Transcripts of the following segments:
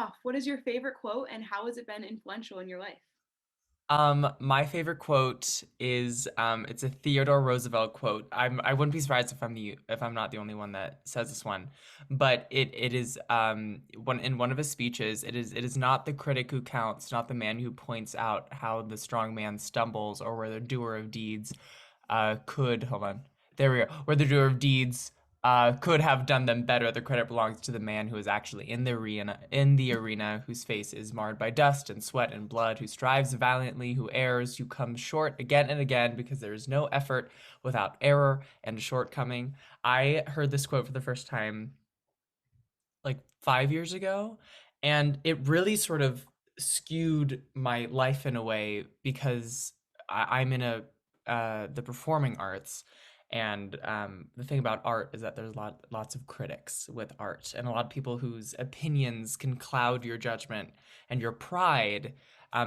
off, what is your favorite quote and how has it been influential in your life? My favorite quote is it's a Theodore Roosevelt quote. I wouldn't be surprised if I'm not the only one that says this one, but it is one in one of his speeches. It is not the critic who counts, not the man who points out how the strong man stumbles, or where the doer of deeds could hold on. There we go. Where the doer of deeds could have done them better. The credit belongs to the man who is actually in the arena, whose face is marred by dust and sweat and blood, who strives valiantly, who errs, who comes short again and again, because there is no effort without error and shortcoming. I heard this quote for the first time like 5 years ago, and it really sort of skewed my life in a way because I'm in the performing arts, and the thing about art is that there's lots of critics with art, and a lot of people whose opinions can cloud your judgment and your pride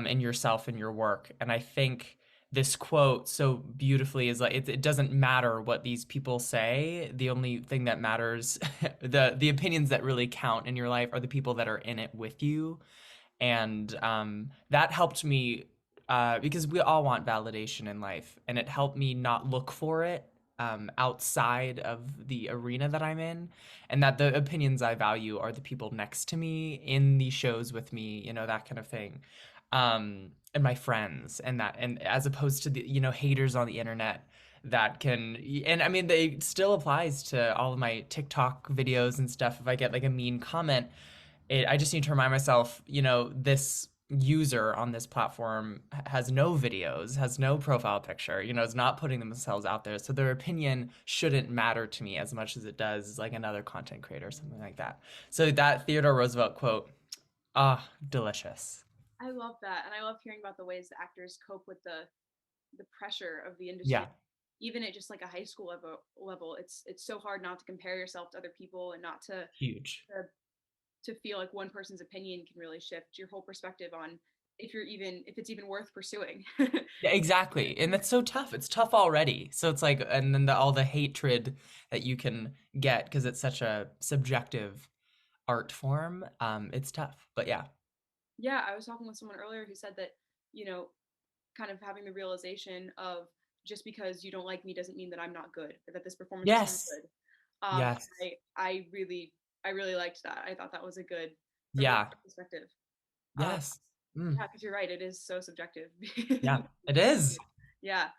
in yourself and your work. And I think this quote so beautifully is like it doesn't matter what these people say. The only thing that matters, the opinions that really count in your life are the people that are in it with you. And that helped me because we all want validation in life, and it helped me not look for it outside of the arena that I'm in, and that the opinions I value are the people next to me in the shows with me, that kind of thing. And my friends, and as opposed to the, haters on the internet that can, and I mean, they still applies to all of my TikTok videos and stuff. If I get like a mean comment, I just need to remind myself, this user on this platform has no videos, has no profile picture, is not putting themselves out there. So their opinion shouldn't matter to me as much as it does like another content creator or something like that. So that Theodore Roosevelt quote, delicious. I love that. And I love hearing about the ways that actors cope with the pressure of the industry. Yeah, Even at just like a high school level, it's so hard not to compare yourself to other people and not huge. to to feel like one person's opinion can really shift your whole perspective on if it's even worth pursuing. Yeah, exactly. And that's so tough. It's tough already. So it's like, and then all the hatred that you can get because it's such a subjective art form. It's tough. But yeah. Yeah, I was talking with someone earlier who said that, you know, kind of having the realization of just because you don't like me doesn't mean that I'm not good or that this performance isn't Yes. good. Yes. I really liked that. I thought that was a really Yeah. good perspective. Um, Yes. Mm. yeah, because you're right, it is so subjective. Yeah. It is. Yeah,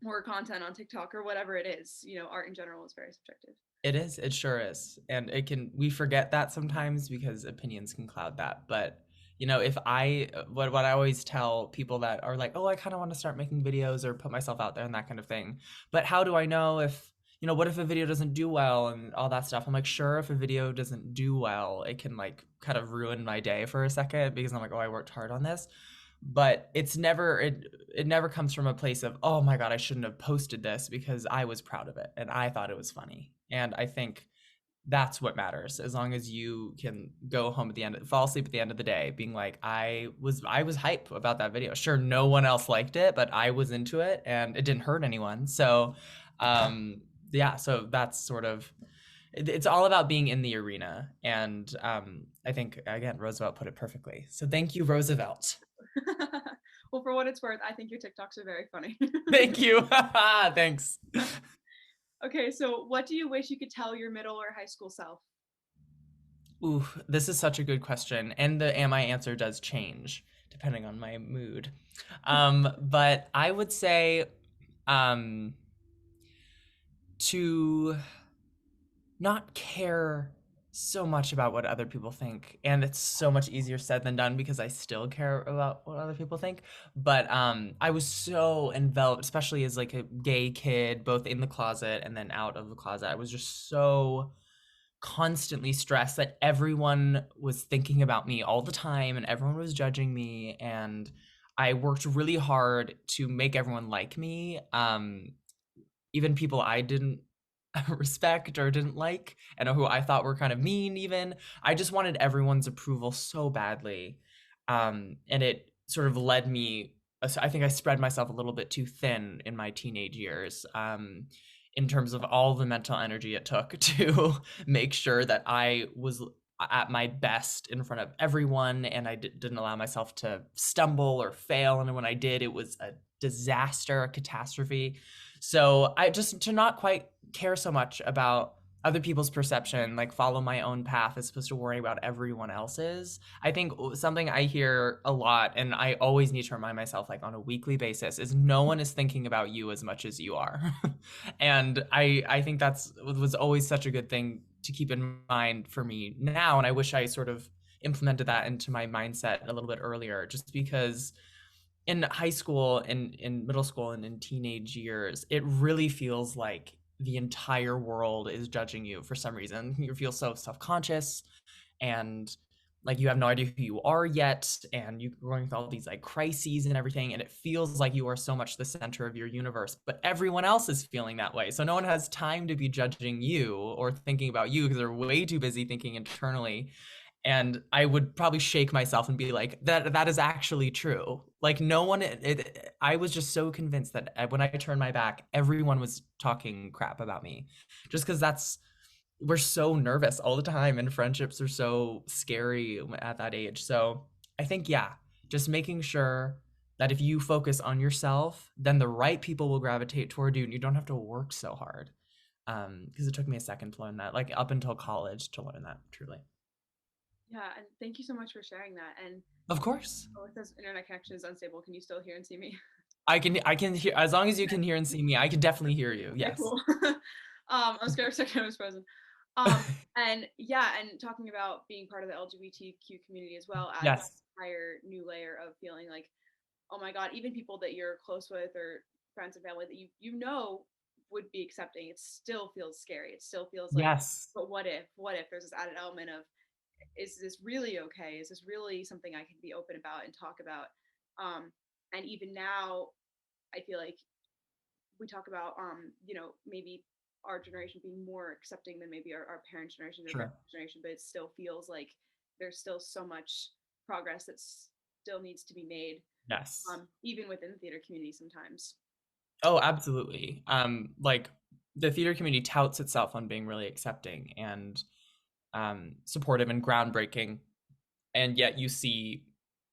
more content on TikTok or whatever it is, art in general is very subjective. It is. It sure is. And we forget that sometimes because opinions can cloud that. But, if what I always tell people that are like, oh, I kind of want to start making videos or put myself out there and that kind of thing. But how do I know if, what if a video doesn't do well and all that stuff? I'm like, sure, if a video doesn't do well, it can like kind of ruin my day for a second because I'm like, oh, I worked hard on this. But it never comes from a place of, oh my god, I shouldn't have posted this because I was proud of it and I thought it was funny. And I think that's what matters. As long as you can go home at the end, fall asleep at the end of the day being like, I was hype about that video. Sure, no one else liked it, but I was into it and it didn't hurt anyone. So yeah, so that's sort of, it's all about being in the arena. And I think, again, Roosevelt put it perfectly. So thank you, Roosevelt. Well, for what it's worth, I think your TikToks are very funny. Thank you. Thanks. Okay, so what do you wish you could tell your middle or high school self? Ooh, this is such a good question. And the am I answer does change depending on my mood. But I would say um, to not care so much about what other people think. And it's so much easier said than done because I still care about what other people think. But I was so enveloped, especially as like a gay kid, both in the closet and then out of the closet. I was just so constantly stressed that everyone was thinking about me all the time and everyone was judging me. And I worked really hard to make everyone like me. Even people I didn't respect or didn't like and who I thought were kind of mean even. I just wanted everyone's approval so badly. And it sort of led me, I think I spread myself a little bit too thin in my teenage years. In terms of all the mental energy it took to make sure that I was at my best in front of everyone, and I didn't allow myself to stumble or fail. And when I did, it was a disaster, a catastrophe. So I just to not quite care so much about other people's perception, like follow my own path as opposed to worry about everyone else's. I think something I hear a lot, and I always need to remind myself, like on a weekly basis, is no one is thinking about you as much as you are. And I think that's was always such a good thing to keep in mind for me now. And I wish I sort of implemented that into my mindset a little bit earlier, just because in high school and in middle school and in teenage years, it really feels like the entire world is judging you for some reason. You feel so self-conscious, and like you have no idea who you are yet, and you're going through all these like crises and everything, and it feels like you are so much the center of your universe, but everyone else is feeling that way. So no one has time to be judging you or thinking about you because they're way too busy thinking internally. And I would probably shake myself and be like, that is actually true. Like no one, I was just so convinced that when I turned my back, everyone was talking crap about me, just because we're so nervous all the time, and friendships are so scary at that age. So I think, yeah, just making sure that if you focus on yourself, then the right people will gravitate toward you, and you don't have to work so hard. Because it took me a second to learn that, like up until college, to learn that truly. Yeah, and thank you so much for sharing that. And Of course. oh, it says internet connection is unstable. Can you still hear and see me? I can hear, as long as you can hear and see me, I can definitely hear you. Okay, Yes. cool. I was scared for a second I was frozen. Um, and yeah, and talking about being part of the LGBTQ community as well adds Yes. this entire new layer of feeling like, oh my God, even people that you're close with or friends and family that you know would be accepting, it still feels scary. It still feels like, Yes. but what if? What if there's this added element of, is this really okay? Is this really something I can be open about and talk about? And even now, I feel like we talk about maybe our generation being more accepting than maybe our parents' generation or Sure. grandparents' generation, but it still feels like there's still so much progress that still needs to be made, Yes. even within the theater community sometimes. Oh, absolutely. Like the theater community touts itself on being really accepting and supportive and groundbreaking, and yet you see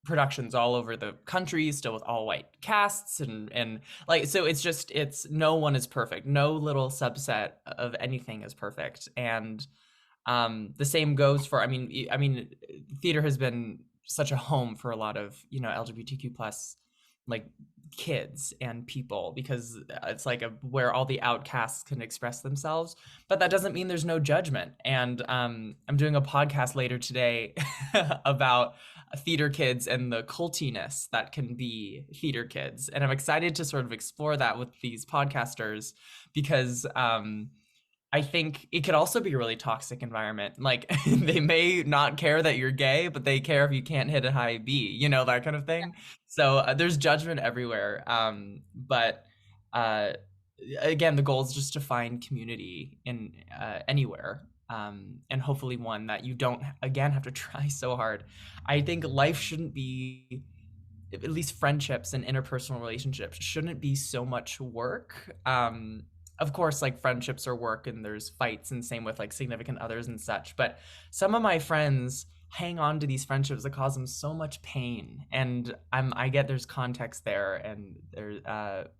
productions all over the country still with all white casts, and like, so it's just, it's, no one is perfect, no little subset of anything is perfect. And the same goes for, I mean theater has been such a home for a lot of, LGBTQ plus like kids and people, because it's like where all the outcasts can express themselves. But that doesn't mean there's no judgment. And I'm doing a podcast later today about theater kids and the cultiness that can be theater kids, and I'm excited to sort of explore that with these podcasters, because I think it could also be a really toxic environment. Like they may not care that you're gay, but they care if you can't hit a high B, that kind of thing. So there's judgment everywhere. But uh, again, the goal is just to find community in anywhere. And hopefully one that you don't, again, have to try so hard. I think life shouldn't be, at least friendships and interpersonal relationships shouldn't be so much work. Of course, like friendships are work and there's fights, and same with like significant others and such. But some of my friends hang on to these friendships that cause them so much pain, and I get there's context there, and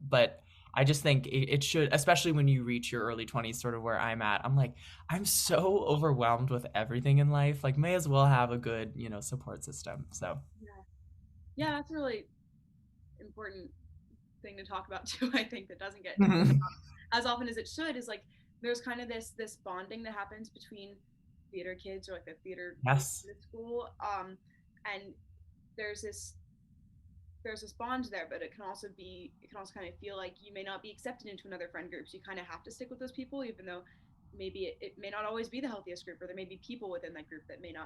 but I just think it should, especially when you reach your early 20s, sort of where I'm at. I'm like, I'm so overwhelmed with everything in life. Like, may as well have a good, support system. So, Yeah, yeah, that's a really important thing to talk about too. I think that doesn't get talked Mhm. about as often as it should, is like there's kind of this bonding that happens between theater kids or like the theater group Yes. in the school, and there's this there's this bond there, but it can also kind of feel like you may not be accepted into another friend group, so you kind of have to stick with those people, even though maybe it may not always be the healthiest group, or there may be people within that group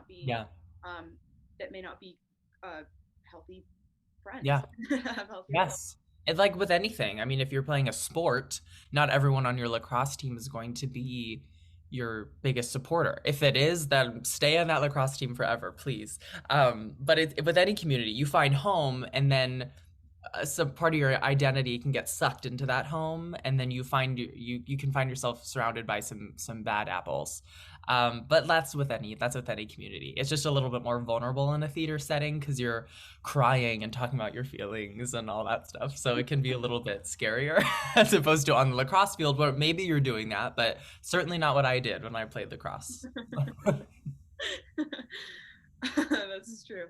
Yeah. um, that may not be uh, healthy friends, Yeah. have healthy relationships. Yes. It's like with anything. I mean, if you're playing a sport, not everyone on your lacrosse team is going to be your biggest supporter. If it is, then stay on that lacrosse team forever, please. But with any community, you find home, and then some part of your identity can get sucked into that home, and then you can find yourself surrounded by some bad apples. But that's with any community. It's just a little bit more vulnerable in a theater setting because you're crying and talking about your feelings and all that stuff. So it can be a little bit scarier as opposed to on the lacrosse field where maybe you're doing that, but certainly not what I did when I played lacrosse. This is true.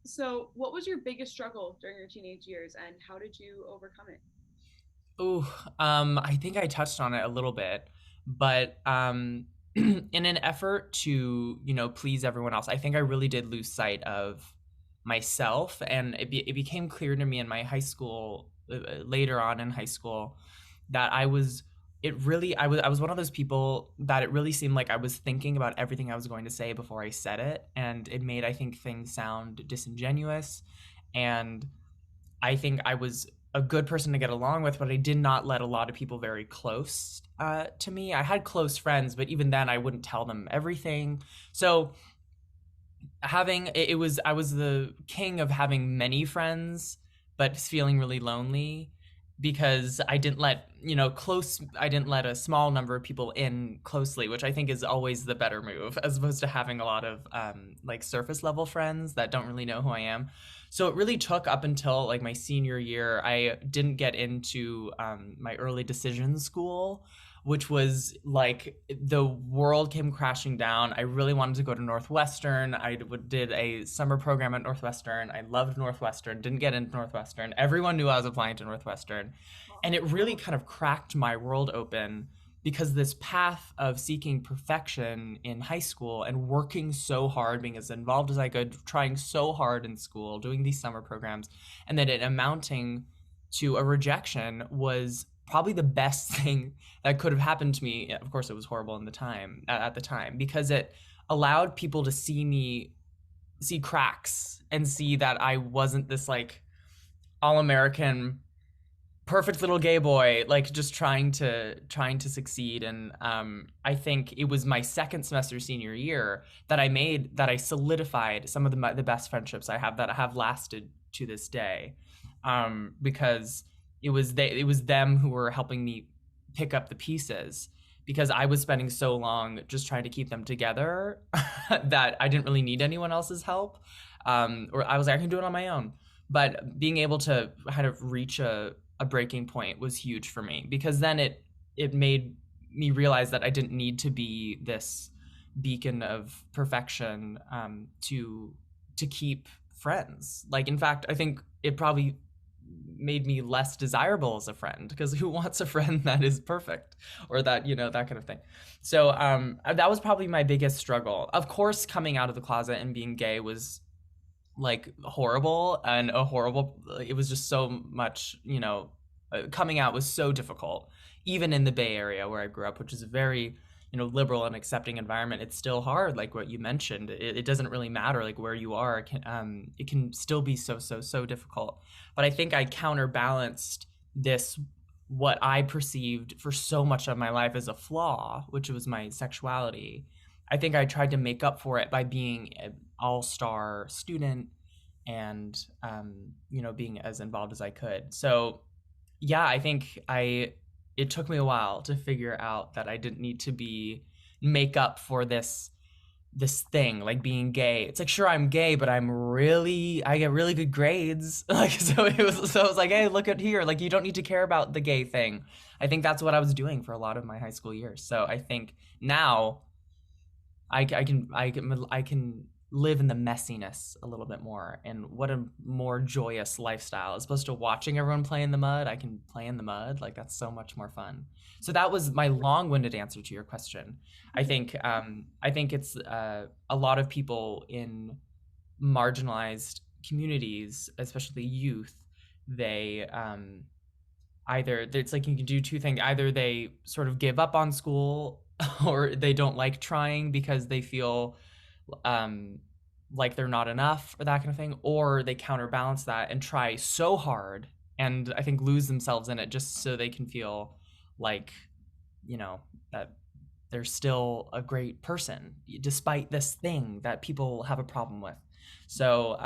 So what was your biggest struggle during your teenage years, and how did you overcome it? Ooh, I think I touched on it a little bit, but in an effort to, please everyone else, I think I really did lose sight of myself, and it became clear to me in my high school, later on in high school, that I was one of those people that it really seemed like I was thinking about everything I was going to say before I said it, and it made, I think, things sound disingenuous, and I think I was a good person to get along with, but I did not let a lot of people very close to me. I had close friends, but even then, I wouldn't tell them everything. So it was I was the king of having many friends, but feeling really lonely because I didn't let a small number of people in closely, which I think is always the better move, as opposed to having a lot of like surface level friends that don't really know who I am. So it really took up until like my senior year. I didn't get into my early decision school, which was like the world came crashing down. I really wanted to go to Northwestern. Did a summer program at Northwestern. I loved Northwestern, didn't get into Northwestern. Everyone knew I was applying to Northwestern. And it really kind of cracked my world open because this path of seeking perfection in high school and working so hard, being as involved as I could, trying so hard in school, doing these summer programs, and then it amounting to a rejection was probably the best thing that could have happened to me. Of course, it was horrible in the time at the time because it allowed people to see cracks and see that I wasn't this like all American perfect little gay boy like just trying to succeed. And I think it was my second semester senior year that I solidified some of the best friendships I have that have lasted to this day, because it was them who were helping me pick up the pieces because I was spending so long just trying to keep them together that I didn't really need anyone else's help, or I was like, I can do it on my own. But being able to kind of reach a breaking point was huge for me because then it made me realize that I didn't need to be this beacon of perfection, to keep friends. Like in fact, I think it probably made me less desirable as a friend because who wants a friend that is perfect or that that kind of thing. So that was probably my biggest struggle. Of course, coming out of the closet and being gay was like horrible and a horrible it was just so much, coming out was so difficult even in the Bay Area where I grew up, which is a very liberal and accepting environment. It's still hard, like what you mentioned. It doesn't really matter like where you are. It can still be so difficult. But I think I counterbalanced this, what I perceived for so much of my life as a flaw, which was my sexuality. I think I tried to make up for it by being an all-star student and being as involved as I could. So yeah, I think I it took me a while to figure out that I didn't need to be make up for this thing like being gay. It's like, sure, I'm gay, but I get really good grades. Like so it was like, hey, look at here. Like you don't need to care about the gay thing. I think that's what I was doing for a lot of my high school years. So I think now I can live in the messiness a little bit more, and what a more joyous lifestyle as opposed to watching everyone play in the mud. I can play in the mud, like that's so much more fun. So that was my long-winded answer to your question. I think it's a lot of people in marginalized communities, especially youth, they either it's like you can do two things: either they sort of give up on school or they don't like trying because they feel um like they're not enough or that kind of thing, or they counterbalance that and try so hard and I think lose themselves in it just so they can feel like that they're still a great person despite this thing that people have a problem with. So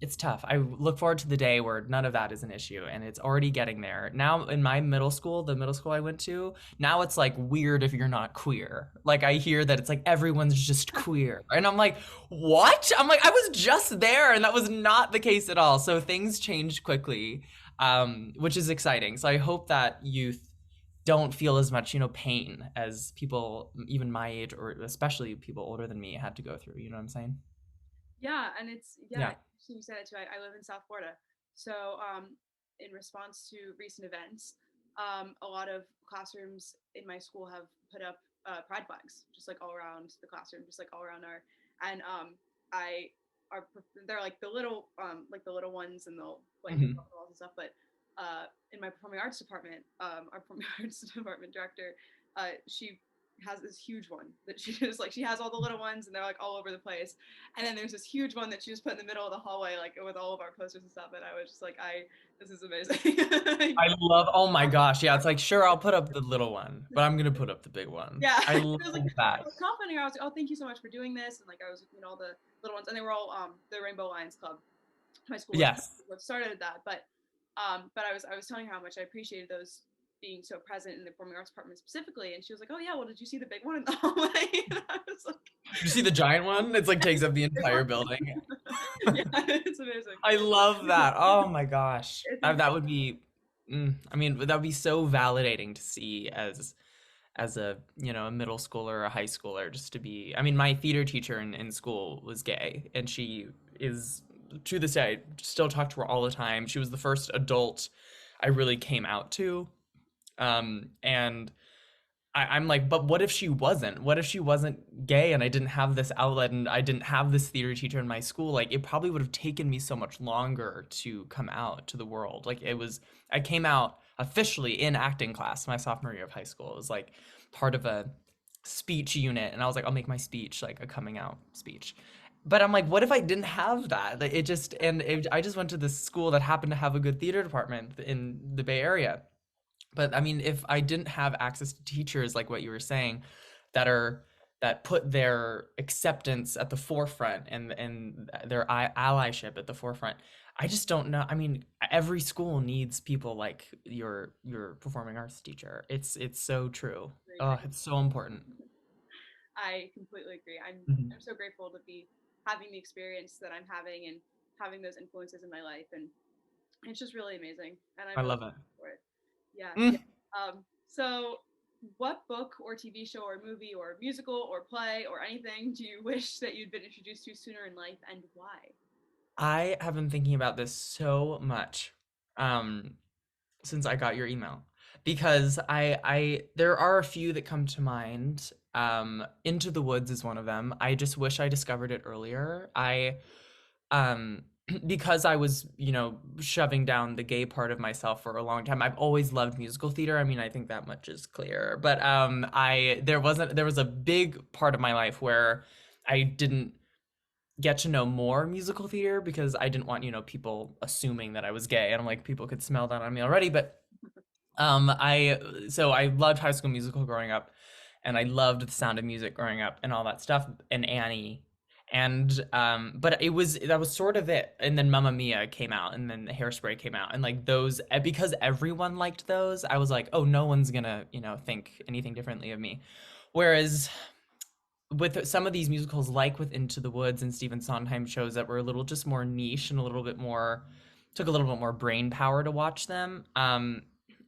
It's tough. I look forward to the day where none of that is an issue, and it's already getting there. Now in my middle school, the middle school I went to, now it's like weird if you're not queer. Like I hear that it's like everyone's just queer. And I'm like, "What?" I'm like, "I was just there and that was not the case at all." So things changed quickly. Which is exciting. So I hope that youth don't feel as much, pain as people even my age or especially people older than me had to go through. You know what I'm saying? Yeah, and yeah, Yeah. you said it too. I live in South Florida, so in response to recent events, a lot of classrooms in my school have put up pride flags, just like all around the classroom, just like all around our, and I are they're like the little ones, and they'll like put them Mhm. up on the walls and stuff. But in my performing arts department, our performing arts department director, she has this huge one that she just like she has all the little ones and they're like all over the place, and then there's this huge one that she just put in the middle of the hallway, like with all of our posters and stuff. And I was just like, this is amazing. I love, oh my gosh. Yeah, it's like, sure, I'll put up the little one, but I'm gonna put up the big one. Yeah, I I love was like, I that. was complimenting her. I was like, oh, thank you so much for doing this. And like, I was looking at all the little ones, and they were all the Rainbow Lions Club. My school was Yes. what started that, but I was telling her how much I appreciated those being so present in the performing arts department specifically, and she was like, oh yeah, well, did you see the big one in the hallway? And I was like, You see the giant one? It's like takes up the big one. entire building. Yeah, it's amazing. I love that. Oh my gosh. It's That would be, I mean, that would be so validating to see as a, a middle schooler or a high schooler, just to be, I mean, my theater teacher in school was gay, and she is, to this day, I still talk to her all the time. She was the first adult I really came out to. And I'm like, but what if she wasn't? What if she wasn't gay and I didn't have this outlet and I didn't have this theater teacher in my school? Like, it probably would have taken me so much longer to come out to the world. Like, I came out officially in acting class my sophomore year of high school. It was like part of a speech unit. And I was like, I'll make my speech like a coming out speech. But I'm like, what if I didn't have that? Like, I just went to this school that happened to have a good theater department in the Bay Area. But I mean, if I didn't have access to teachers like what you were saying, that are that put their acceptance at the forefront and their allyship at the forefront, I just don't know. I mean, every school needs people like your performing arts teacher. It's so true. Oh, it's so important. I completely agree. Mhm. I'm so grateful to be having the experience that I'm having and having those influences in my life, and it's just really amazing. And I'm I really love it. grateful for it. Yeah, Mm. yeah. So what book or TV show or movie or musical or play or anything do you wish that you'd been introduced to sooner in life, and why? I have been thinking about this so much. Um, since I got your email because I there are a few that come to mind. Into the Woods is one of them. I just wish I discovered it earlier. I um because I was, shoving down the gay part of myself for a long time. I've always loved musical theater. I mean, I think that much is clear. But I there was a big part of my life where I didn't get to know more musical theater because I didn't want, people assuming that I was gay. And I'm like, people could smell that on me already. But I loved High School Musical growing up, and I loved The Sound of Music growing up, and all that stuff, and Annie, and but that was sort of it. And then Mamma Mia came out, and then Hairspray came out, and like those, because everyone liked those, I was like, oh, no one's gonna, think anything differently of me. Whereas with some of these musicals, like with Into the Woods and Stephen Sondheim shows that were a little just more niche and a little bit more took a little bit more brain power to watch them.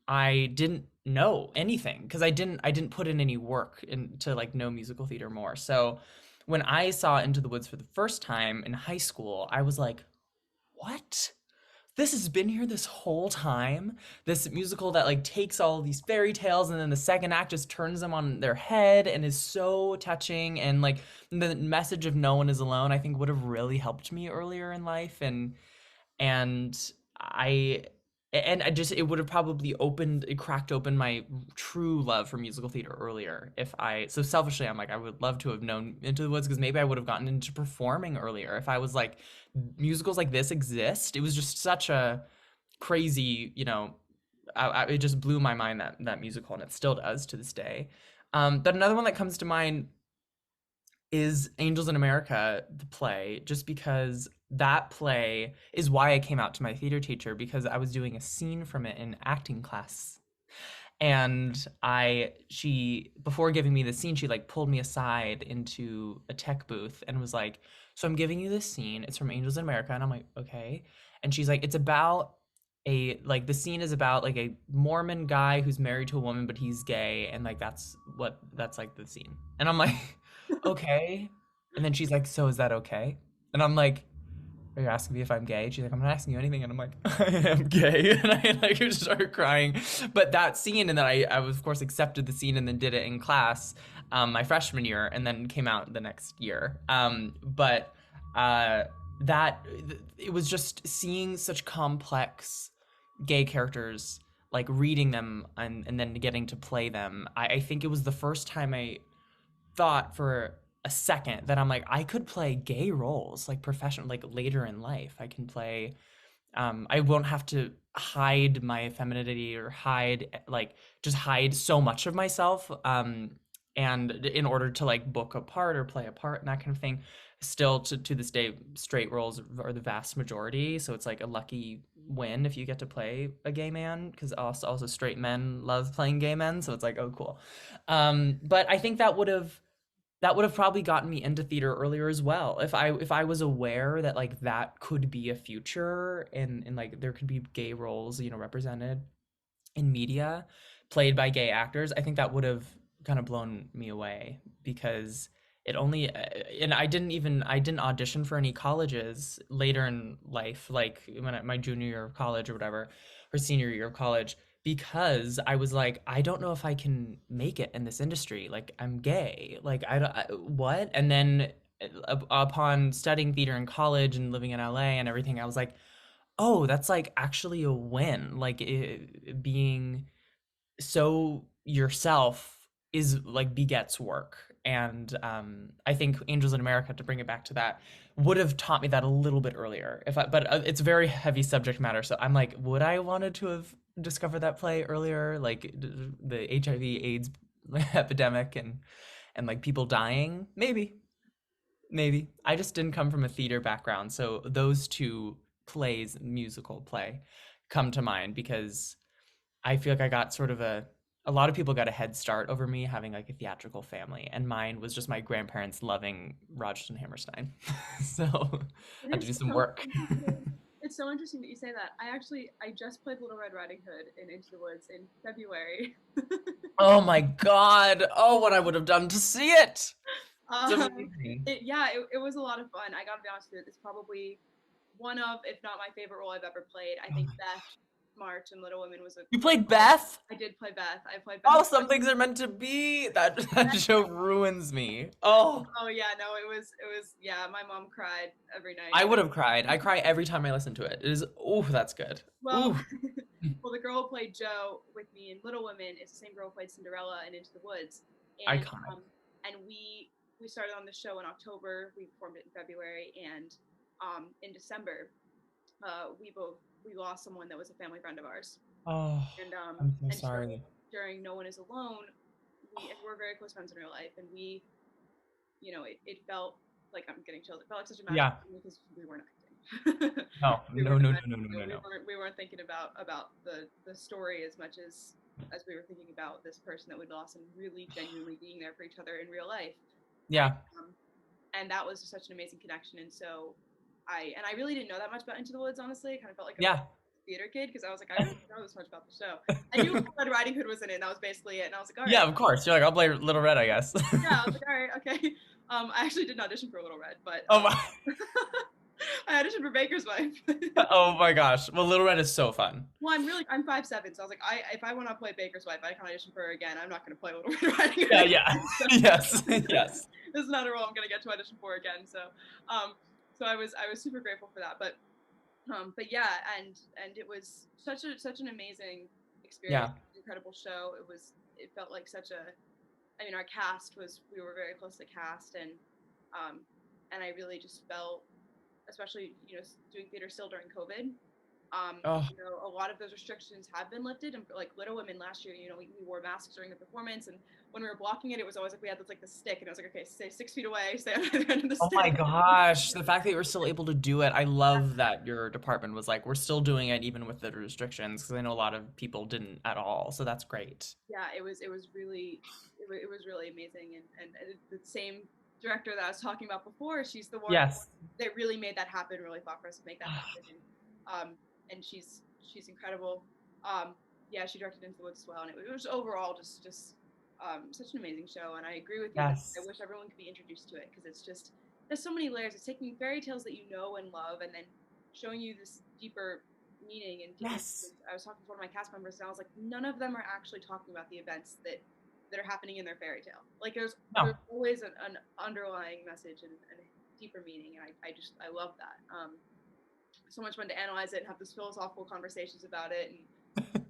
I didn't know anything because I didn't put in any work into like know musical theater more. So when I saw Into the Woods for the first time in high school, I was like, what? This has been here this whole time. This musical that like takes all these fairy tales and then the second act just turns them on their head and is so touching, and like the message of no one is alone, I think would have really helped me earlier in life. And I and I just it would have probably it cracked open my true love for musical theater earlier if I so selfishly I'm like I would love to have known Into the Woods because maybe I would have gotten into performing earlier if I was like musicals like this exist. It was just such a crazy, it just blew my mind that musical, and it still does to this day. But another one that comes to mind is Angels in America, the play, just because that play is why I came out to my theater teacher, because I was doing a scene from it in acting class. And she, before giving me the scene, she like pulled me aside into a tech booth and was like, "So I'm giving you this scene. It's from Angels in America." And I'm like, "Okay." And she's like, "It's about the scene is about like a Mormon guy who's married to a woman, but he's gay. And like, that's like the scene." And I'm like, "Okay." And then she's like, "So is that okay?" And I'm like, "Are you asking me if I'm gay?" She's like, "I'm not asking you anything." And I'm like, "I am gay." And I like just started crying. But that scene, and then I was, of course, accepted the scene and then did it in class my freshman year and then came out the next year. But uh, that, it was just seeing such complex gay characters, like reading them and then getting to play them. I think it was the first time I thought for a second that I'm like, I could play gay roles like professional, like later in life. I can play, I won't have to hide my femininity or hide, like, just hide so much of myself. And in order to like book a part or play a part and that kind of thing, still to this day, straight roles are the vast majority. So it's like a lucky win if you get to play a gay man, because also straight men love playing gay men. So it's like, oh, cool. But I think that would have probably gotten me into theater earlier as well. If I was aware that like that could be a future and like there could be gay roles, represented in media played by gay actors, I think that would have kind of blown me away, because it only and I didn't audition for any colleges later in life, like my junior year of college or whatever, or senior year of college, because I was like, I don't know if I can make it in this industry. Like, I'm gay. Like, what? And then upon studying theater in college and living in LA and everything, I was like, oh, that's like actually a win. Like, being so yourself is like begets work. And I think Angels in America, to bring it back to that, would have taught me that a little bit earlier. If I, but it's very heavy subject matter, so I'm like, would I wanted to have discovered that play earlier, like the HIV/AIDS epidemic and like people dying? Maybe. I just didn't come from a theater background, so those two plays, musical play, come to mind because I feel like I got sort of a lot of people got a head start over me having like a theatrical family, and mine was just my grandparents loving Rodgers and Hammerstein. So I It had to is do some so work. interesting. It's so interesting that you say that. I just played Little Red Riding Hood in Into the Woods in February. Oh my God. Oh, what I would have done to see it. It's um, amazing. it was a lot of fun. I gotta be honest with you, it's probably one of, if not my favorite role I've ever played. I Oh think my Beth gosh. March in Little Women was a You was played probably, Beth? I did play Beth. I played Beth. Oh, some things are meant to be. That show ruins me. Oh, Oh yeah, no, it was yeah. My mom cried every night. I would have cried. I cry every time I listen to it. It is, oh, that's good. Well, Ooh, well, the girl who played Jo with me in Little Women is the same girl who played Cinderella in Into the Woods, and iconic. um, and we started on the show in October. We performed it in February, and in December, we lost someone that was a family friend of ours, Oh, and I'm so and sorry. during No One Is Alone, and we're very close friends in real life, and it felt like, I'm getting chills. It felt like such a magical Yeah. thing because we weren't acting. No, we no, weren't no, no, no, imagining, no, no, no. we weren't thinking about the story as much as we were thinking about this person that we lost and really genuinely being there for each other in real life. And Yeah, and that was just such an amazing connection. And so I really didn't know that much about Into the Woods, honestly. I kind of felt like a yeah, theater kid because I was like, I really don't know this much about the show. I knew Red Riding Hood was in it, and that was basically it. And I was like, all yeah. right, Of course, you're like, I'll play Little Red, I guess. yeah. I was like, all right, okay. I actually didn't audition for Little Red, but Oh my, I auditioned for Baker's Wife. oh my gosh. Well, Little Red is so fun. Well, I'm 5'7", so I was like, if I want to play Baker's Wife, I can audition for her again. I'm not going to play Little Red Riding Yeah, Hood. yeah, So, yes, yes, this is not a role I'm going to get to audition for again. Um, so I was super grateful for that. But yeah, and it was such an amazing experience, yeah, incredible show. It felt like such a, I mean, our cast was, we were very close to the cast, and I really just felt, especially doing theater still during COVID. Oh, A lot of those restrictions have been lifted, and for like Little Women last year, we wore masks during the performance, and when we were blocking it, it was always like we had this like the stick, and I was like, okay, stay 6 feet away, stay on the other end of the oh my stick. gosh. The fact that you were still able to do it. I love that your department was like, we're still doing it even with the restrictions, because I know a lot of people didn't at all. So that's great. Yeah, it was really amazing, and the same director that I was talking about before, she's the one Yes. that really made that happen, really fought for us to make that happen, and she's incredible. um yeah, she directed Into the Woods as well, and it was overall just such an amazing show, and I agree with you that I Yes. wish everyone could be introduced to it, because it's just, there's so many layers. It's taking fairy tales that you know and love, and then showing you this deeper meaning and deeper Yes. message. I was talking to one of my cast members, and I was like, none of them are actually talking about the events that are happening in their fairy tale. Like there's No. always an underlying message and a deeper meaning, and I love that. So much fun to analyze it and have these philosophical conversations about it, and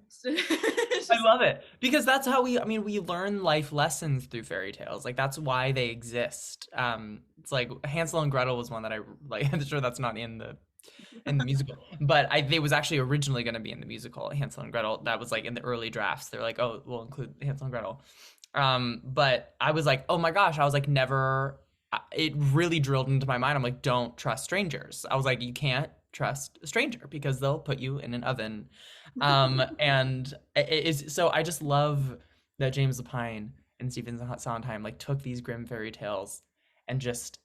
it's I just love it because that's how I mean, we learn life lessons through fairy tales. Like that's why they exist. It's like Hansel and Gretel was one that I like. I'm sure that's not in the musical, but they was actually originally going to be in the musical Hansel and Gretel. That was like in the early drafts. They're like, oh, we'll include Hansel and Gretel. But I was like, oh my gosh, I was like, never. It really drilled into my mind. I'm like, don't trust strangers. I was like, you can't trust a stranger because they'll put you in an oven. And it is so. I just love that James Lapine and Stephen Sondheim like took these grim fairy tales and just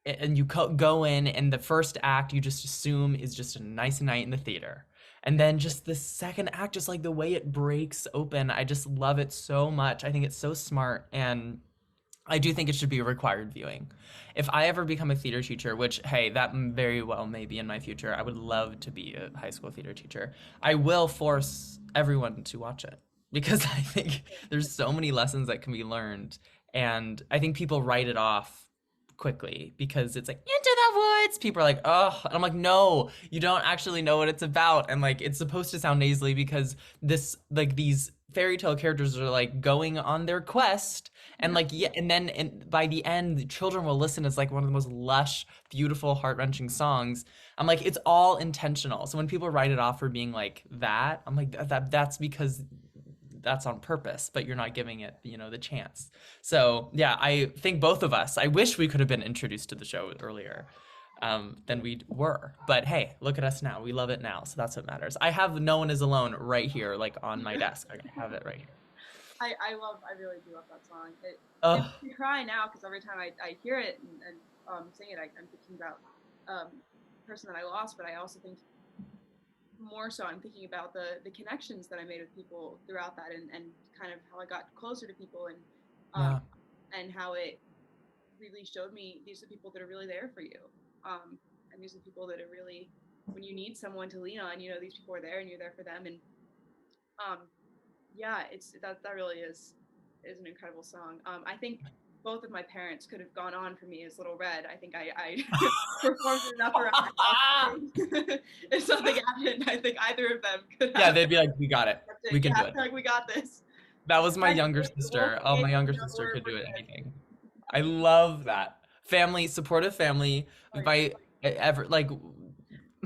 and you go in and the first act you just assume is just a nice night in the theater, and then just the second act, just like the way it breaks open, I just love it so much. I think it's so smart, and I do think it should be a required viewing. If I ever become a theater teacher, which, hey, that very well may be in my future, I would love to be a high school theater teacher. I will force everyone to watch it because I think there's so many lessons that can be learned. And I think people write it off quickly because it's like into the woods. People are like, oh, and I'm like, no, you don't actually know what it's about. And like, it's supposed to sound nasally because this, like, these fairy tale characters are like going on their quest, and yeah. like, yeah, and then by the end the children will listen as like one of the most lush, beautiful, heart-wrenching songs. I'm like, it's all intentional. So when people write it off for being like that, I'm like, that's because that's on purpose, but you're not giving it, the chance. So yeah, I think both of us, I wish we could have been introduced to the show earlier than we were. But hey, look at us now. We love it now. So that's what matters. I have No One Is Alone right here, like on my desk. I have it right here. I really do love that song. It Oh, makes me cry now, because every time I hear it and sing it, I'm thinking about the person that I lost, but I also think more so I'm thinking about the connections that I made with people throughout that, and kind of how I got closer to people, um, yeah. and how it really showed me these are the people that are really there for you, and these are the people that are really, when you need someone to lean on, these people are there and you're there for them, and um, yeah, it's that really is an incredible song. I think both of my parents could have gone on for me as Little Red. I think I performed enough around the house. If something happened, I think either of them could Yeah, have they'd be like, we got it. accepted. We Yeah, can do I it. feel like we got this. That was my Guys, younger we'll sister. Oh, create my it. younger sister could do it, anything. I love that. Family, supportive family. Oh If yeah. I ever, like,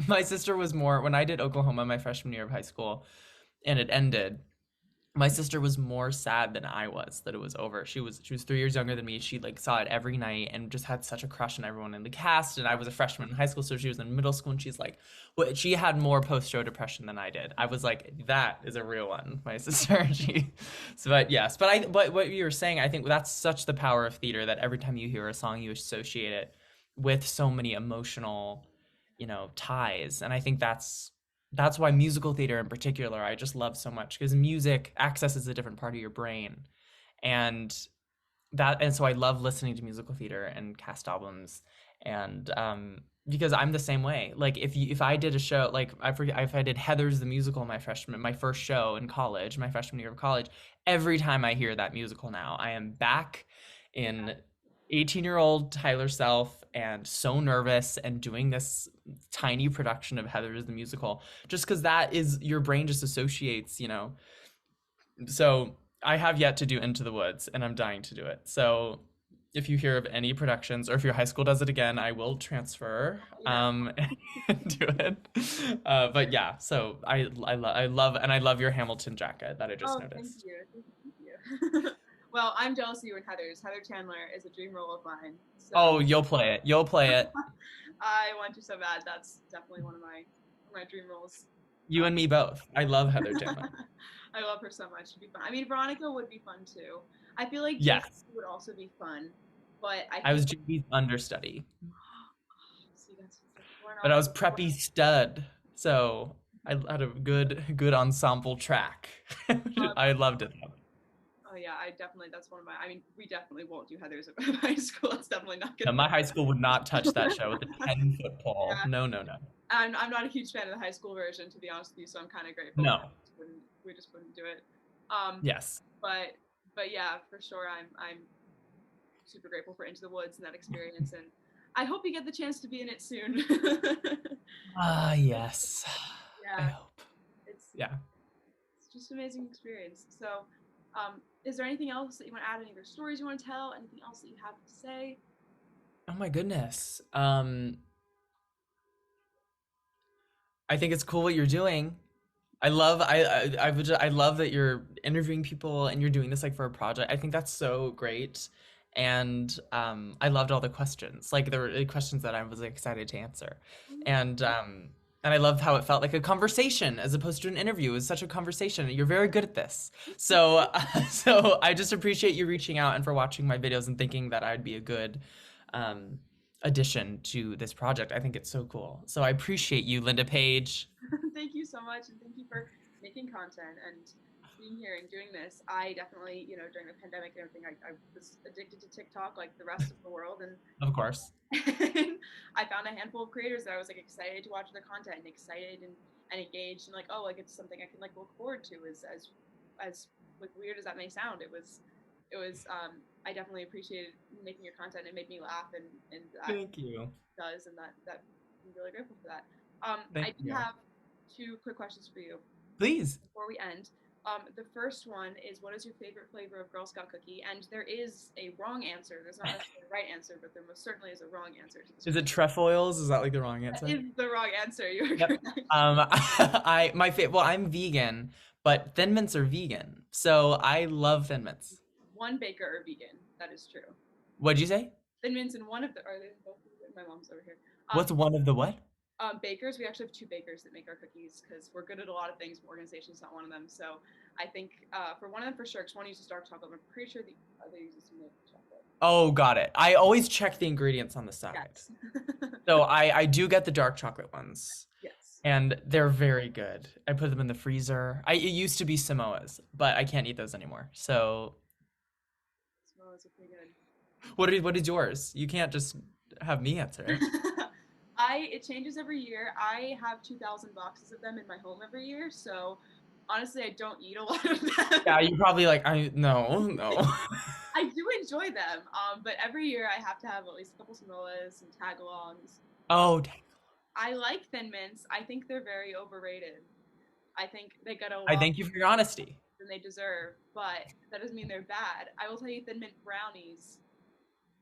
my sister was more, when I did Oklahoma my freshman year of high school and it ended, my sister was more sad than I was that it was over. She was 3 years younger than me. She like saw it every night and just had such a crush on everyone in the cast. And I was a freshman in high school, so she was in middle school, and she's like, well, she had more post show depression than I did. I was like, that is a real one, my sister. But yes, but what you were saying, I think that's such the power of theater, that every time you hear a song, you associate it with so many emotional, ties. And I think that's why musical theater in particular I just love so much, because music accesses a different part of your brain, and so I love listening to musical theater and cast albums, and because I'm the same way. Like if I did a show, like I forget, if I did Heather's the musical my first show in college, my freshman year of college, every time I hear that musical now, I am back in 18-year-old Tyler Self, and so nervous, and doing this tiny production of Heather's the musical, just because that is, your brain just associates. So I have yet to do Into the Woods, and I'm dying to do it. So if you hear of any productions, or if your high school does it again, I will transfer Yeah. and do it. But yeah, so I love your Hamilton jacket that I just Oh, thank noticed. you. Thank you. Well, I'm jealous of you and Heather's. Heather Chandler is a dream role of mine. So Oh, you'll play it. You'll play it. I want you so bad. That's definitely one of my dream roles. You and me both. I love Heather Chandler. I love her so much. It'd be fun. I mean, Veronica would be fun too. I feel like JC Yes, would also be fun, but I I feel was like JB's understudy, see that's we're but I not was preppy stud, so I had a good ensemble track. I loved it. oh yeah, I definitely that's one of my. I mean, we definitely won't do Heather's at high school. It's definitely not No, gonna my high school would not touch that show with a 10-foot pole. yeah, No, no, no. I'm not a huge fan of the high school version, to be honest with you. So I'm kind of grateful that No. we just wouldn't do it. Um, Yes. but yeah, for sure, I'm super grateful for Into the Woods and that experience, and I hope you get the chance to be in it soon. Ah, yes. I Yeah, hope. it's Yeah. it's just an amazing experience. So, is there anything else that you want to add? Any other stories you want to tell? Anything else that you have to say? Oh my goodness. I think it's cool what you're doing. I love that you're interviewing people and you're doing this like for a project. I think that's so great. And I loved all the questions. Like there were questions that I was excited to answer. And I loved how it felt like a conversation as opposed to an interview. It was such a conversation. You're very good at this. So so I just appreciate you reaching out and for watching my videos and thinking that I'd be a good um addition to this project. I think it's so cool. So I appreciate you, Linda Page. Thank you so much, and thank you for making content and being here and doing this. I definitely, during the pandemic and everything, I was addicted to TikTok like the rest of the world, and Of course. I found a handful of creators that I was like excited to watch their content and excited and engaged and like, oh, like it's something I can like look forward to. As like weird as that may sound, it was I definitely appreciated making your content. It made me laugh, and that Thank you. does, and that I'm really grateful for that. Thank I do you. have two quick questions for you Please. before we end. The first one is, what is your favorite flavor of Girl Scout cookie? And there is a wrong answer. There's not necessarily a right answer, but there most certainly is a wrong answer to this Is it question. trefoils? Is that like the wrong That answer? is the wrong answer. You are Yep. correct. I my fa well, I'm vegan, but Thin Mints are vegan. So I love Thin Mints. One baker are vegan. That is true. What'd you say? Thin Mints and one of the are they both vegan? My mom's over here. Um, What's one of the what? bakers. We actually have two bakers that make our cookies because we're good at a lot of things. But organization's not one of them. So I think for one of them for sure, because one uses dark chocolate. I'm pretty sure the other uses milk chocolate. Oh, got it. I always check the ingredients on the side. Yes. So I do get the dark chocolate ones. Yes. And they're very good. I put them in the freezer. It used to be Samoas, but I can't eat those anymore. So Smells are pretty good. what is yours? You can't just have me answer it. It changes every year. I have 2,000 boxes of them in my home every year, so honestly, I don't eat a lot of them. Yeah, you probably like no. I do enjoy them, but every year I have to have at least a couple Samoas and tagalongs. Um, Oh, I like Thin Mints. I think they're very overrated. I think they get a I lot thank you for your honesty. than they deserve, but that doesn't mean they're bad. I will tell you, Thin Mint brownies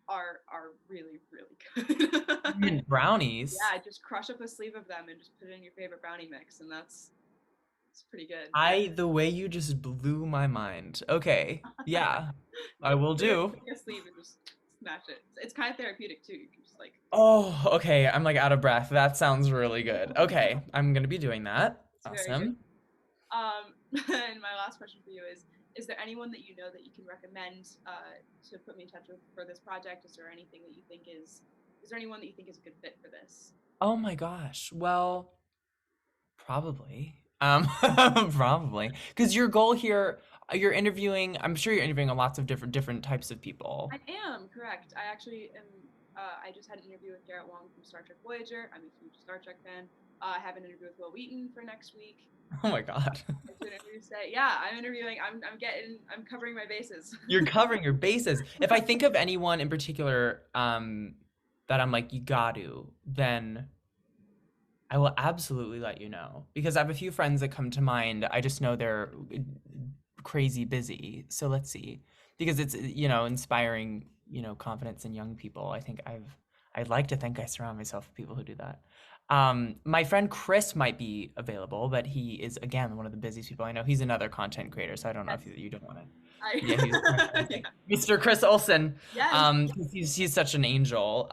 are really really good. Mint brownies. Yeah, just crush up a sleeve of them and just put it in your favorite brownie mix, and that's it's pretty good. The way you just blew my mind. Okay. Yeah. I will do. Take a sleeve and just smash it. It's kind of therapeutic too. You can just like Oh, okay. I'm like out of breath. That sounds really good. Okay. I'm gonna be doing that. it's very good. Awesome. And my last question for you is there anyone that you know that you can recommend to put me in touch with for this project? Is there anything that you think is there anyone that you think is a good fit for this? Oh my gosh. Well, probably. Probably. Because your goal here, you're interviewing, I'm sure you're interviewing lots of different types of people. I am correct. I actually am. I just had an interview with Garrett Wong from Star Trek Voyager. I'm a huge Star Trek fan. I have an interview with Will Wheaton for next week. Oh my God. I should interview today. Yeah, I'm interviewing. I'm covering my bases. You're covering your bases. If I think of anyone in particular, that I'm like, you got to, then I will absolutely let you know. Because I have a few friends that come to mind. I just know they're crazy busy. So let's see. Because it's, inspiring confidence in young people. I'd like to think I surround myself with people who do that. My friend Chris might be available, but he is again one of the busiest people I know. He's another content creator, so I don't know if Yes. you don't want to. I Yeah, he's yeah. Mr. Chris Olsen. Yes. 'Cause he's such an angel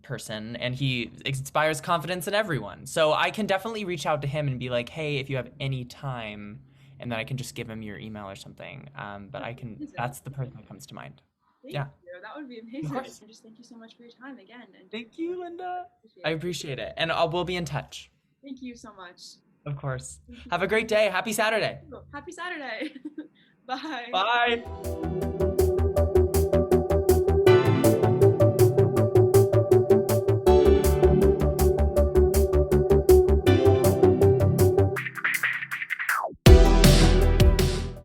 person, and he inspires confidence in everyone. So I can definitely reach out to him and be like, hey, if you have any time, and then I can just give him your email or something. But That'd I be can. amazing. That's the person that comes to mind. Thank Yeah, you. That would be of amazing. course. And just thank you so much for your time again. And Thank you, Linda. appreciate I it. appreciate it, and we'll be in touch. Thank you so much. Of course. Thank you Have so a great day. Happy Saturday. much. Happy Saturday. Bye. Bye.